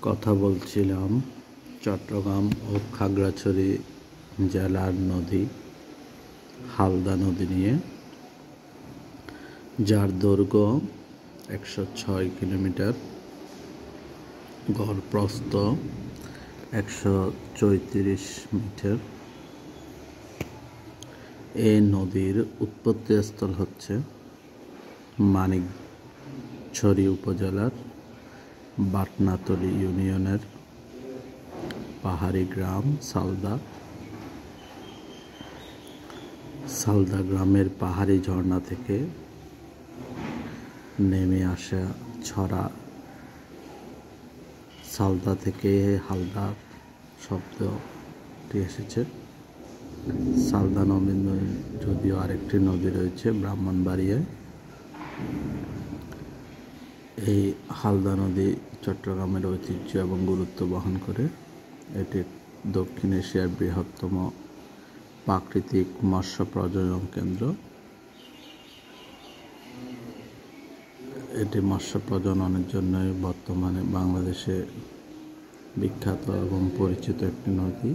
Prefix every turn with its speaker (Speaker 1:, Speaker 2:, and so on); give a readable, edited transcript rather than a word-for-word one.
Speaker 1: কথা বলছিলাম চট্টগ্রাম ও খাগড়াছড়ি জেলার নদী হালদা নদী নিয়ে, যার দৈর্ঘ্য 106 কিলোমিটার, গড় প্রস্থ 134 মিটার। এই নদীর উৎপত্তিস্থল হচ্ছে মানিকছড়ি উপজেলার বাটনাতলী ইউনিয়নের পাহাড়ি গ্রাম সালদা গ্রামের পাহাড়ি ঝর্ণা থেকে নেমে আসা ছড়া সালদা থেকে হালদার শব্দটি এসেছে। সালদা নদী যদিও আরেকটি নদী রয়েছে ব্রাহ্মণবাড়িয়ায়। এই হালদা নদী চট্টগ্রামের ঐতিহ্য এবং গুরুত্ব বহন করে। এটি দক্ষিণ এশিয়ার বৃহত্তম প্রাকৃতিক মৎস্য প্রজনন কেন্দ্র। এটি মৎস্য প্রজননের জন্যই বর্তমানে বাংলাদেশে বিখ্যাত এবং পরিচিত একটি নদী।